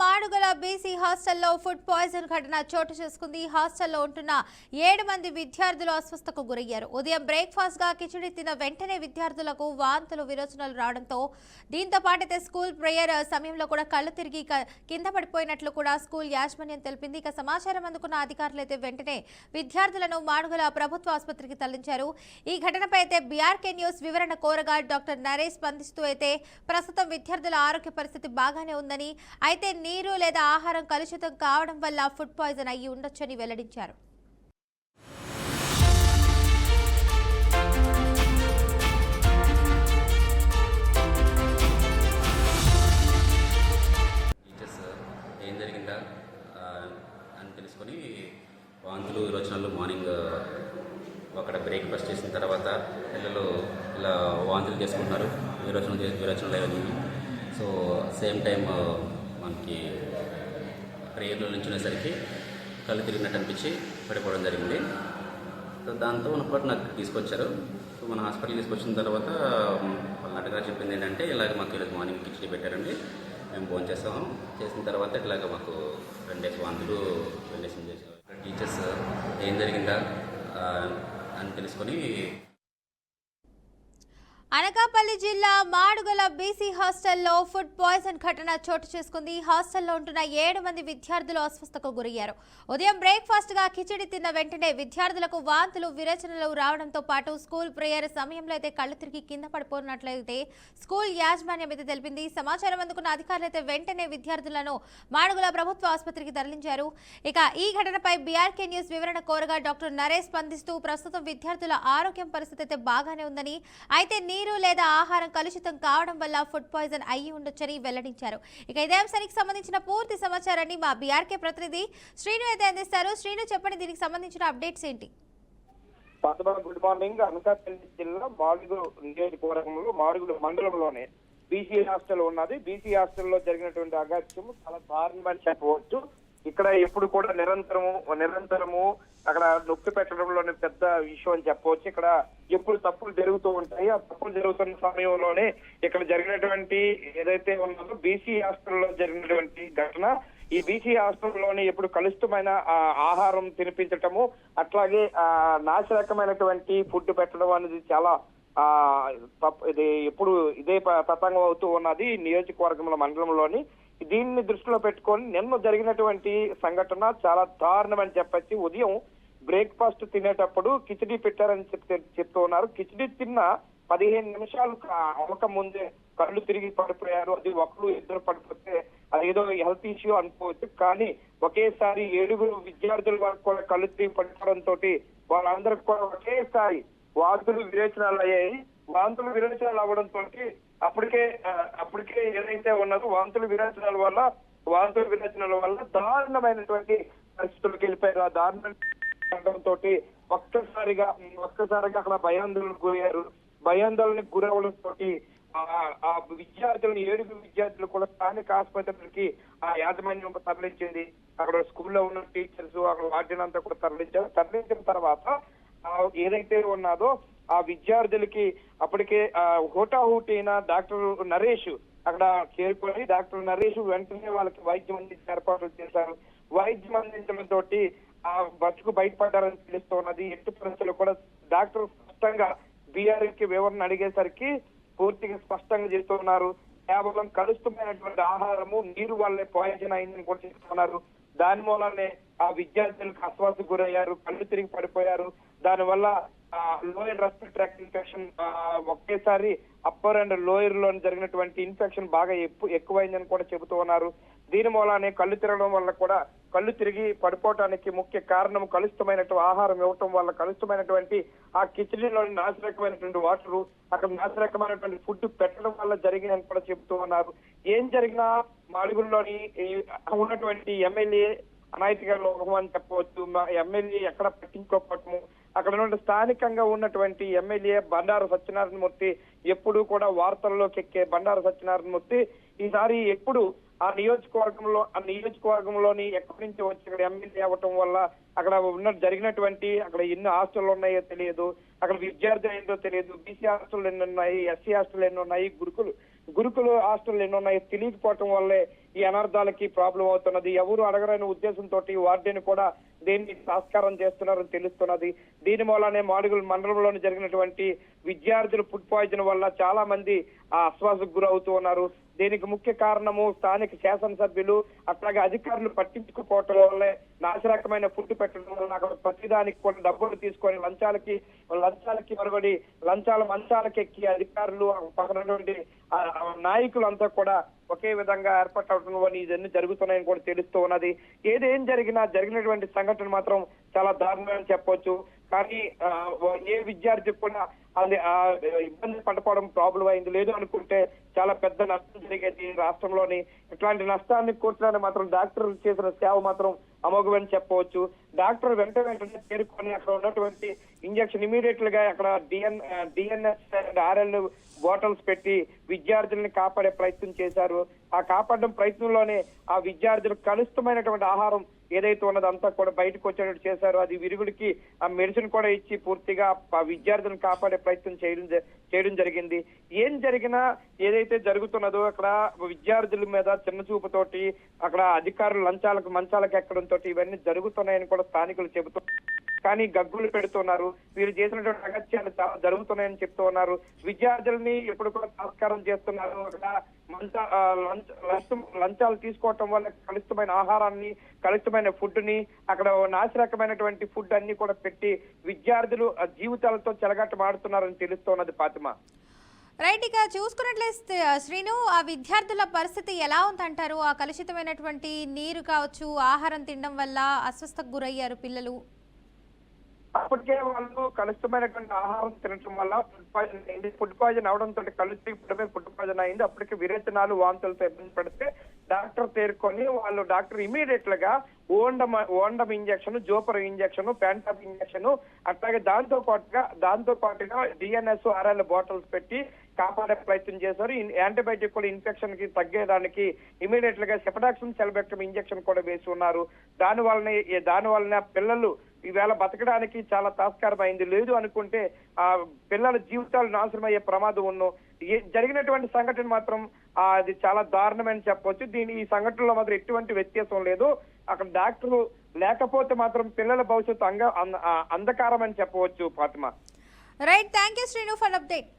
Madugula BC హాస్టల్లో food poison ఘటన చోటు చేసుకుంది. హాస్టల్లో ఉంటున్న 7 మంది విద్యార్థులు అస్వస్థతకు గురయ్యారు. ఉదయం బ్రేక్ఫాస్ట్ గా కిచిడి తిన్న వెంటనే విద్యార్థులకు వాంతులు విరోచనాలు రావడంతో దీంతో పాటైతే స్కూల్ ప్రేయర్ సమయంలో కూడా కళ్ళు తిరిగి కింద పడిపోయినట్లు కూడా స్కూల్ యాజమాన్యం తెలిపింది. ఇక సమాచారం అందుకున్న అధికారులు అయితే వెంటనే విద్యార్థులను మాడుగుల ప్రభుత్వ ఆసుపత్రికి తరలించారు. ఈ ఘటనపై అయితే బీఆర్కే న్యూస్ వివరణ కోరగా డాక్టర్ నరేష్ స్పందిస్తూ అయితే ప్రస్తుతం విద్యార్థుల ఆరోగ్య పరిస్థితి బాగానే ఉందని, అయితే నీరు లేదా ఆహారం కలుషితం కావడం వల్ల ఫుడ్ పాయిజన్ అయ్యి ఉండొచ్చని వెల్లడించారు. ఏం జరిగిందా అని తెలుసుకొని వాంతులు విరోచనాలు మార్నింగ్ అక్కడ బ్రేక్ఫాస్ట్ చేసిన తర్వాత పిల్లలు ఇలా వాంతులు చేసుకుంటున్నారు, విరోచనలు అయ్యాయి. సో సేమ్ టైం మనకి ప్రేయర్లో నుంచునేసరికి కళ్ళు తిరిగినట్టు అనిపించి పడిపోవడం జరిగింది. సో దాంతో ఉన్నప్పుడు నాకు తీసుకొచ్చారు. సో మన హాస్పిటల్ తీసుకొచ్చిన తర్వాత వాళ్ళ నాటగారు చెప్పింది ఏంటంటే ఇలాగ మాకు ఈరోజు మార్నింగ్ కిచిడి పెట్టారండి, మేము ఫోన్ చేసిన తర్వాత ఇలాగ మాకు 2 డేస్ వాంతులు వెండేషన్ చేశారు. టీచర్స్ ఏం జరిగిందా అని తెలుసుకొని అనకాపల్లి జిల్లా మాడుగుల బీసీ హాస్టల్లో ఫుడ్ పాయిజన్ ఘటన చోటు చేసుకుంది. హాస్టల్లో ఉంటున్న 7 మంది విద్యార్థులు అస్వస్థతకు గురయ్యారు. ఉదయం బ్రేక్ఫాస్ట్ గా కిచిడి తిన్న వెంటనే విద్యార్థులకు వాంతులు విరేచనలు రావడంతో పాటు స్కూల్ ప్రేయర్ సమయంలో అయితే కళ్ళు తిరిగి కింద పడిపోయినట్లయితే స్కూల్ యాజమాన్యం అయితే తెలిపింది. సమాచారం అందుకున్న అధికారులు అయితే వెంటనే విద్యార్థులను మాడుగుల ప్రభుత్వ ఆసుపత్రికి తరలించారు. ఇక ఈ ఘటనపై బీఆర్కే న్యూస్ వివరణ కోరగా డాక్టర్ నరేష్ స్పందిస్తూ ప్రస్తుతం విద్యార్థుల ఆరోగ్యం పరిస్థితి అయితే బాగానే ఉందని, అయితే నీరు లేదా ఆహారం కలుషితం కావడం వల్ల ఫుడ్ పాయిజన్ అయ్యి ఉండొచ్చని వెల్లడించారు. ఇక ఇదే అంశానికి సంబంధించిన పూర్తి సమాచారాన్ని మా బీఆర్కే ప్రతినిధి శ్రీను అయితే అందిస్తారు. శ్రీను, చెప్పండి, దీనికి సంబంధించిన అప్డేట్స్ ఏంటి? Good morning. అనకాపల్లి జిల్లా మాడుగుల నియోజకవర్గంలో మాడుగుల మండలంలోనే బీసీ హాస్టల్ ఉన్నది. బీసీ హాస్టల్లో జరిగినటువంటి అగాత్యం చాలా దారుణమని చెప్పవచ్చు. ఇక్కడ ఎప్పుడు కూడా నిరంతరము అక్కడ నొక్కి పెట్టడంలోనే పెద్ద విషయం అని చెప్పవచ్చు. ఇక్కడ ఎప్పుడు తప్పులు జరుగుతూ ఉంటాయి. ఆ తప్పులు జరుగుతున్న సమయంలోనే ఇక్కడ జరిగినటువంటి ఏదైతే ఉన్నదో బీసీ హాస్టల్లో జరిగినటువంటి ఘటన, ఈ బీసీ హాస్టల్లోని ఎప్పుడు కలుషితమైన ఆహారం తినిపించటము, అట్లాగే నాశరకమైనటువంటి ఫుడ్ పెట్టడం అనేది చాలా ఇది ఎప్పుడు ఇదే తతంగం అవుతూ ఉన్నది నియోజకవర్గంలో మండలంలోని. దీన్ని దృష్టిలో పెట్టుకొని నిన్న జరిగినటువంటి సంఘటన చాలా దారుణమని చెప్పచ్చు. ఉదయం బ్రేక్ఫాస్ట్ తినేటప్పుడు కిచిడి పెట్టారని చెప్తూ ఉన్నారు. కిచిడి తిన్న 15 నిమిషాలు అవక ముందే కళ్ళు తిరిగి పడిపోయారు. అది 1-2 పడిపోతే అదేదో హెల్త్ ఇష్యూ అనుకోవచ్చు. కానీ ఒకేసారి 7 విద్యార్థుల వరకు కూడా కళ్ళు తిరిగి పడిపోవడంతో వాళ్ళందరికీ కూడా ఒకేసారి వాంతులు విరేచనాలు అయ్యాయి. వాంతులు విరేచనాలు అవ్వడంతో అప్పటికే ఏదైతే ఉన్నదో వాంతులు విరేచనాల వల్ల దారుణమైనటువంటి పరిస్థితులకు వెళ్ళిపోయారు. ఆ దారుణంతో ఒక్కసారిగా అక్కడ భయాందోళనకు గురయ్యారు. భయాందోళనకు గురవడంతో ఆ విద్యార్థులను 7 విద్యార్థులు కూడా స్థానిక ఆసుపత్రికి ఆ యాజమాన్యం తరలించింది. అక్కడ స్కూల్లో ఉన్న టీచర్స్ అక్కడ వార్డెన్ అంతా కూడా తరలించిన తర్వాత ఏదైతే ఉన్నదో ఆ విద్యార్థులకి అప్పటికే హోటాహుటిన డాక్టర్ నరేష్ అక్కడ చేరుకొని డాక్టర్ నరేష్ వెంటనే వాళ్ళకి వైద్యం అందించే ఏర్పాట్లు చేశారు. వైద్యం అందించడంతో ఆ బతుకు బయటపడ్డారని తెలుస్తున్నది. ఎట్టి పరిస్థితుల్లో కూడా డాక్టర్ స్పష్టంగా బీఆర్ఎస్కి వివరణ అడిగేసరికి పూర్తిగా స్పష్టంగా చెప్తున్నారు. కేవలం కలుషితమైనటువంటి ఆహారము, నీరు వల్లే పాయిజన్ అయిందని కూడా చెప్తున్నారు. దాని మూలనే ఆ విద్యార్థులకు అస్వస్థకు గురయ్యారు, కళ్ళు తిరిగి పడిపోయారు. దానివల్ల లోయర్ రెస్పిరేటరీ ట్రాక్ట్ ఇన్ఫెక్షన్ ఒకేసారి అప్పర్ అండ్ లోయర్ లో జరిగినటువంటి ఇన్ఫెక్షన్ బాగా ఎక్కువైందని కూడా చెబుతూ ఉన్నారు. దీని మూలానే కళ్ళు తిరగడం వల్ల కూడా కళ్ళు తిరిగి పడిపోవటానికి ముఖ్య కారణం కలుషితమైనటువంటి ఆహారం ఇవ్వటం వల్ల, కలుషితమైనటువంటి ఆ కిచెడీలోని నాశరకమైనటువంటి వాటర్, అక్కడ నాశరకమైనటువంటి ఫుడ్ పెట్టడం వల్ల జరిగిందని కూడా చెబుతూ ఉన్నారు. ఏం జరిగినా మాడుగుల్లోని ఉన్నటువంటి ఎమ్మెల్యే అనాయితీగా లోపం అని చెప్పవచ్చు. ఎమ్మెల్యే ఎక్కడ పట్టించుకోకపోవటము, అక్కడ నుండి స్థానికంగా ఉన్నటువంటి ఎమ్మెల్యే బండారు సత్యనారాయణమూర్తి ఎప్పుడు కూడా వార్తల్లోకి ఎక్కే బండారు సత్యనారాయణమూర్తి ఈసారి ఎప్పుడు ఆ నియోజకవర్గంలోని ఎక్కడి నుంచి వచ్చి ఇక్కడ ఎమ్మెల్యే అవ్వటం వల్ల అక్కడ జరిగినటువంటి అక్కడ ఎన్ని హాస్టల్ ఉన్నాయో తెలియదు, అక్కడ విద్యార్థులు ఏంటో తెలియదు, బీసీ హాస్టల్ ఎన్ని ఉన్నాయి, ఎస్సీ హాస్టల్ ఎన్ని ఉన్నాయి, గురుకుల హాస్టల్ ఎన్ని ఉన్నాయో తెలియకపోవటం వల్లే ఈ అనర్థాలకి ప్రాబ్లం అవుతున్నది. ఎవరు అడగరనే ఉద్దేశంతో వార్డెన్ కూడా దీన్ని సంస్కారం చేస్తున్నారని తెలుస్తున్నది. దీని మూలనే మాడుగుల మండలంలోని జరిగినటువంటి విద్యార్థులు ఫుడ్ పాయిజన్ వల్ల చాలా మంది అస్వాసకు గురవుతూ ఉన్నారు. దీనికి ముఖ్య కారణము స్థానిక శాసనసభ్యులు అట్లాగే అధికారులు పట్టించుకోవటం వల్లే నాశరకమైన ఫుడ్ పెట్టడం వల్ల అక్కడ ప్రతిదానికి కూడా డబ్బులు తీసుకొని లంచాలకి మరొకటి మంచాలకి ఎక్కి అధికారులు పక్కనటువంటి నాయకులంతా కూడా ఒకే విధంగా ఏర్పడటం వల్ల ఇవన్నీ జరుగుతున్నాయని కూడా తెలుస్తూ ఉన్నది. ఏదేం జరిగినటువంటి సంఘటన మాత్రం చాలా దారుణమని చెప్పొచ్చు. కానీ ఏ విద్యార్థికి కూడా అది ఇబ్బంది పడిపోవడం ప్రాబ్లం అయింది. లేదు అనుకుంటే చాలా పెద్ద నష్టం జరిగేది రాష్ట్రంలోని. ఇట్లాంటి నష్టాన్ని కూర్చోడానికి మాత్రం డాక్టర్లు చేసిన సేవ మాత్రం అమోఘమని చెప్పవచ్చు. డాక్టర్ వెంటనే చేరుకొని అక్కడ ఉన్నటువంటి ఇంజక్షన్ ఇమీడియట్ గా అక్కడ డిఎన్ఎస్ ఆర్ఎల్ బాటిల్స్ పెట్టి విద్యార్థుల్ని కాపాడే ప్రయత్నం చేశారు. ఆ కాపాడడం ప్రయత్నంలోనే ఆ విద్యార్థులు కలుషితమైనటువంటి ఆహారం ఏదైతే ఉన్నదో అంతా కూడా బయటకు వచ్చేటట్టు చేశారు. అది విరుగుడికి ఆ మెడిసిన్ కూడా ఇచ్చి పూర్తిగా ఆ విద్యార్థులను కాపాడే ప్రయత్నం చేయడం జరిగింది. ఏం జరిగినా ఏదైతే జరుగుతున్నదో అక్కడ విద్యార్థుల మీద చిన్న చూపుతోటి అక్కడ అధికారులు మంచాలకు ఎక్కడంతో ఇవన్నీ జరుగుతున్నాయని కూడా స్థానికులు చెబుతున్నారు. కానీ గగ్గులు పెడుతున్నారు. వీరు చేసినటువంటి అగత్యాలు చాలా జరుగుతున్నాయని చెప్తూ ఉన్నారు. విద్యార్థుల్ని ఎప్పుడు కూడా సంస్కారం చేస్తున్నారు. అక్కడ లంచాలు తీసుకోవటం వల్ల కలుషితమైన ఆహారాన్ని, కలుషితమైన ఫుడ్ ని, అక్కడ నాసిరకమైనటువంటి ఫుడ్ అన్ని కూడా పెట్టి విద్యార్థులు జీవితాలతో చెలగట్ట మాడుతున్నారని తెలుస్తున్నది ఫాతిమా. రైట్, ఇక చూసుకున్నట్లయితే శ్రీను, ఆ విద్యార్థుల పరిస్థితి ఎలా ఉందంటారు? ఆ కలుషితమైనటువంటి నీరు కావచ్చు, ఆహారం తినడం వల్ల అస్వస్థకు గురయ్యారు పిల్లలు. అప్పటికే వాళ్ళు కలుషితమైనటువంటి ఆహారం తినడం వల్ల ఫుడ్ పాయిజన్ అవడంతో కలుషితమే ఫుడ్ పాయిజన్ అయింది. అప్పటికే విరేచనాలు, వాంతులతో ఇబ్బంది పడితే డాక్టర్ తేరుకొని డాక్టర్ ఇమీడియట్ గా ఓండమ్ ఇంజక్షన్, జోపర్ ఇంజక్షన్, ప్యాంటాప్ ఇంజక్షన్, అట్లాగే దాంతో పాటుగా డిఎన్ఎస్ ఆర్ఎల్ బాటిల్స్ పెట్టి కాపాడే ప్రయత్నం చేశారు. యాంటీబయాటిక్ కూడా ఇన్ఫెక్షన్ కి తగ్గేదానికి ఇమీడియట్ గా సెఫడాక్సిన్ సెల్బెక్టమ్ ఇంజక్షన్ కూడా వేసి ఉన్నారు. దాని వలన పిల్లలు ఈవేళ బతకడానికి చాలా తాస్కారం అయింది. లేదు అనుకుంటే ఆ పిల్లల జీవితాలు నాశనం అయ్యే ప్రమాదం ఉన్న జరిగినటువంటి సంఘటన మాత్రం అది చాలా దారుణమని చెప్పొచ్చు. ఈ సంఘటనలో మాత్రం ఎటువంటి వ్యత్యాసం లేదు. అక్కడ డాక్టర్లు లేకపోతే మాత్రం పిల్లల భవిష్యత్తు అంధకారం అని చెప్పవచ్చు Fatima. Right, thank you Srinu for update.